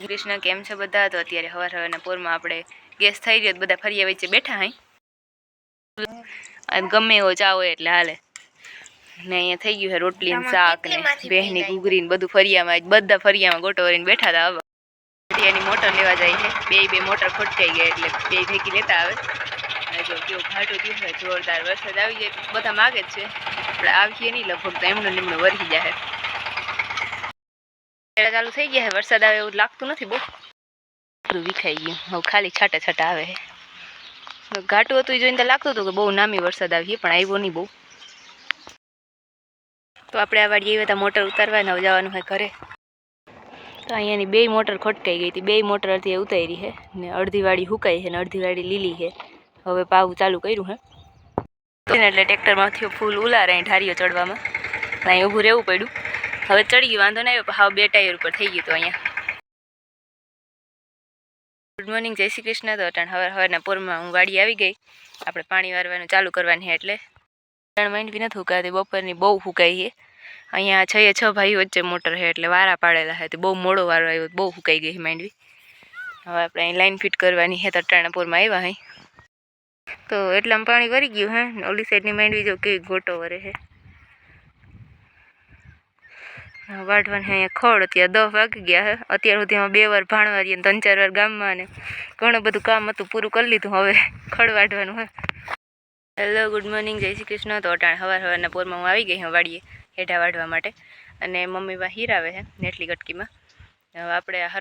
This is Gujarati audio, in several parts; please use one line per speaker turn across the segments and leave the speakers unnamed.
કૃષ્ણ કેમ છે બધા? તો અત્યારે હવારના પોરમાં આપણે ગેસ થઈ ગયો, બધા ફરિયા વચ્ચે બેઠા હઈ. ગમે એવો ચા હોય એટલે હાલે ને. અહીંયા થઈ ગયું છે રોટલી ને શાક ને બેહની ઘૂઘરી ને બધું ફરિયામાં બધા ફરિયામાં ગોટો વરીને બેઠા હતા. હવે એની મોટર લેવા જાય છે. બે મોટર ખોટકાઈ ગયા એટલે બે ભેગી લેતા આવે. અને જો કેવું ઘાટું થયું છે, જોરદાર વરસાદ આવી જાય બધા માગે જ છે. આપણે આવીએ નહીં લગભગ તો એમનો વરસી જાય. ચાલુ થઈ ગયા છે, વરસાદ આવે એવું લાગતું નથી. બહુ વિખાઈ ગયું હવે, ખાલી છાટા છાટા આવે છે. ઘાટું હતું જોઈને તો લાગતું હતું કે બહુ નામી વરસાદ આવી, પણ આવ્યો નહીં બહુ. તો આપણે આ વાડી આવ્યા હતા મોટર ઉતારવા ને જવાનું હોય ઘરે. તો અહીંયાની બે મોટર ખોટકાઈ ગઈ હતી. બે મોટર અડધી ઉતારી છે ને અડધી વાડી હુકાઈ છે ને અડધી વાડી લીલી છે. હવે પાવું ચાલુ કર્યું હે એટલે ટ્રેક્ટરમાંથી ફૂલ ઉલારે ઢારીઓ ચડવામાં અહીં ઊભું રહેવું પડ્યું. હવે ચડી ગયું, વાંધો ના આવ્યો. હાવ બે ટાયર ઉપર થઈ ગયું. તો અહીંયા ગુડ મોર્નિંગ, જય શ્રી કૃષ્ણ. તો અટાણ હવારના પોરમાં હું વાડી આવી ગઈ. આપણે પાણી વારવાનું ચાલુ કરવાની છે એટલે માઇન્ડ બી નથી ફૂકાતી. બપોરની બહુ ફૂકાઈ છે. અહીંયા 6 ભાઈ વચ્ચે મોટર છે એટલે વારા પાડેલા છે. બહુ મોડો વારો આવ્યો, બહુ ફૂકાઈ ગઈ માંડવી. હવે આપણે અહીં લાઈન ફિટ કરવાની છે. તો અટાણાપુરમાં આવ્યા હઈ તો એટલામાં પાણી વરી ગયું હે. ઓલી સાઈડની માંડવી જો કેવી ગોટો વરે છે. વાઢવાની અહીંયા ખડ અત્યારે 10 વાગી ગયા છે. અત્યાર સુધીમાં 2 વાર ભાણવા રહીએ, 3-4 વાર ગામમાં ને ઘણું બધું કામ હતું, પૂરું કરી લીધું. હવે ખડ વાઢવાનું હે. હેલો, ગુડ મોર્નિંગ, જય શ્રી કૃષ્ણ. તો અટાણ હવારના પોરમાં હું આવી ગઈ હું વાડીએ હેઠા વાઢવા માટે. અને મમ્મી બા હીરાવે છે નેટલી કટકીમાં. હવે આપણે આ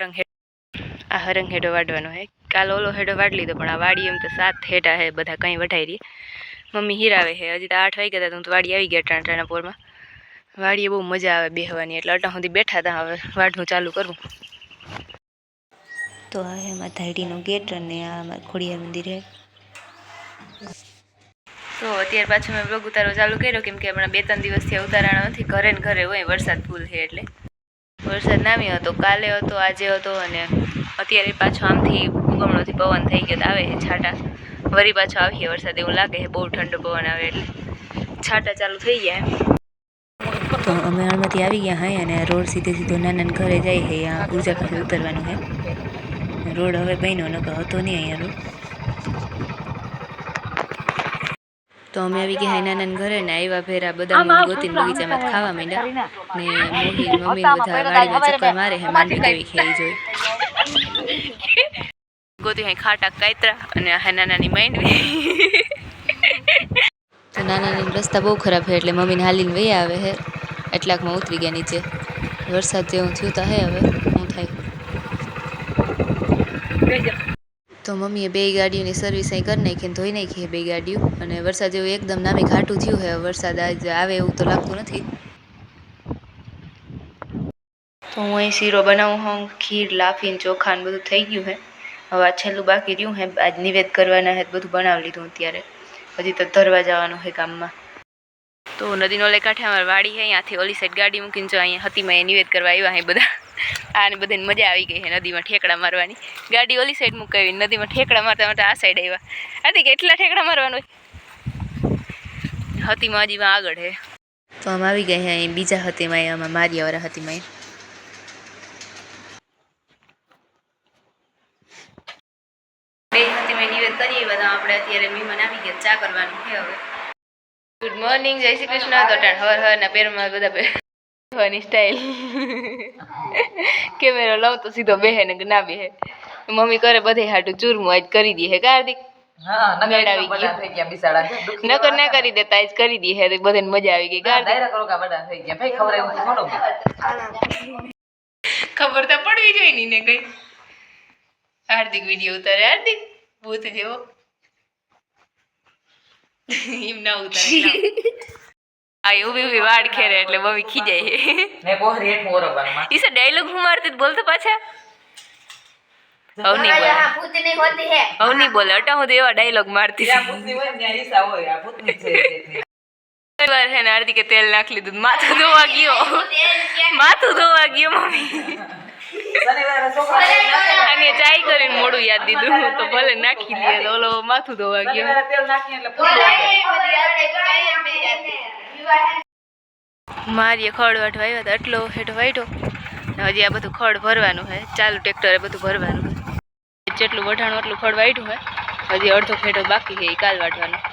હરંગ હેડો વાઢવાનો છે. કાલ ઓલો હેડો વાઢ લીધો, પણ આ વાડી એમ તો 7 હેઠા છે, બધા કંઈ વઢાઈ રહી. મમ્મી હીરાવે છે. હજી તો 8 વાગ્યા હતા તો વાડી આવી ગયા અટાણા પોરમાં. વાડીએ બહુ મજા આવે બેહવાની, એટલે અટાણ સુધી બેઠા હતા. હવે વાઢનું ચાલુ કરવું. તો આ એમાં ધાડીનો ગેટ અને આ ખોડિયાર મંદિર છે. તો અત્યારે પાછું મેં બ્લોગ ઉતારવો ચાલુ કર્યો, કેમ કે હમણાં 2-3 દિવસથી ઉતારાણા નથી. ઘરે ને ઘરે હોય, વરસાદ ફૂલ છે એટલે. વરસાદ નામી હતો, કાલે હતો, આજે હતો. અને અત્યારે પાછો આમથી ઉગમણોથી પવન થઈ ગયો, આવે છે છાટા. વરી પાછો આવીએ વરસાદ એવું લાગે છે. બહુ ઠંડો પવન આવે એટલે છાટા ચાલુ થઈ ગયા. તો અમે હળમાંથી આવી ગયા હા, અને રોડ સીધો નાના ઘરે જાય છે. આ ઉર્જા પાસે ઉતરવાનું છે. રોડ હવે બન્યો, નકર હતો નહીં અહીંયા રોડ. તો અમે આવી ગયા નાના ઘરે ને આવ્યા ભેરા બદામ ગોતીને બગીચામાં ખાવા માંડ્યા. ને મોહી મમ્મી બધા વાડીમાં ચક્કર મારે છે. માંડવી કેવી ખેઈ જોઈ ગોતી hay ખાટા કાતરા અને આ નાનાની માંડવી. તો નાનાની રસ્તા બહુ ખરાબ છે એટલે મમ્મીને હાલીને વહી આવે છે. એટલાકમાં ઉતરી ગયા નીચે. વરસાદ જેવું થયું તો હે, હવે શું થાય. તો મમ્મીએ 2 ગાડીઓની સર્વિસ અહીં કરી નાખીને ધોઈ નાખી 2 ગાડીઓ. અને વરસાદ જેવું એકદમ નામી ઘાટું થયું છે. વરસાદ આજ આવે એવું તો લાગતું નથી. તો હું અહીં શીરો બનાવું હું, ખીર, લાફીને ચોખા ને બધું થઈ ગયું છે. હવે આ છેલ્લું બાકી રહ્યું છે. આજ નિવેદ કરવાના છે, બધું બનાવી લીધું. અત્યારે હજી તો ધરવા જવાનું છે ગામમાં. તો નદીનો ઓલે કાંઠે અમારી વાડી છે. અહીંયાથી ઓલી સાઈડ ગાડી મૂકીને જો અહીંયા હતીમાં એ નિવેદ કરવા આવ્યા છે બધા. આને બધાને મજા આવી ગઈ છે નદીમાં ઠેકડા મારવાની. ગાડી ઓલી સાઈડ મુકાવી, નદીમાં ઠેકડા મારતા મારતા આ સાઈડ આવ્યા. આથી કેટલા ઠેકડા મારવાનું હોય. હતીમાં હજી આગળ છે. તો આમ આવી ગયા છે અહીં બીજા હતીમાં, આમાં મારિયાવાળા હતીમાં. બે હતીમાં નિવેદ કરીએ બધા. આપણે અત્યારે મહેમાન આવી ગયા, ચા કરવાનું છે હવે. ગુડ મોર્નિંગ, જય શ્રી કૃષ્ણ. તો હવારના પેરમાં બધા બેહવાની સ્ટાઈલ. કેમેરો લઉં તો સીધો બેહે ને ના બેહે. મમ્મી કરે બધે હાટું ચૂરમું આજ કરી દે હે. કાર્તિક નકર ના કરી દેતા, આજ કરી દે હે. બધાને મજા આવી ગઈ. ખબર તો પડવી જોઈએ ને કઈ. હાર્દિક વિડીયો ઉતારે. હાર્દિક ભૂત જેવો એમ ના ઉતારે. આ એવું વાડ ખેરે એટલે મમ્મી ખીજાય. ઈસે ડાયલોગ હું મારતી બોલતો પાછા. હવે નહીં બોલે અટા હું તો એવા ડાયલોગ મારતી. છે ને હાર્દિકે તેલ નાખી લીધું, માથું ધોવા ગયો. માથું ધોવા ગયો મમ્મી. અને ચાય કરીને મોડું યાદ દીધું તો ભલે નાખી દે. ઓલો માથું ધોવા ગયો. મારીએ ખડ વાટવા આવ્યા હતા, એટલો હેઠો વાટ્યો હજી આ બધું ખડ ભરવાનું છે, ચાલુ ટ્રેક્ટરે બધું ભરવાનું છે. જેટલું વઢાણું એટલું ખડ વાઢ્યું છે, હજી અડધો ખેડો બાકી છે એ કાલ વાઢવાનું.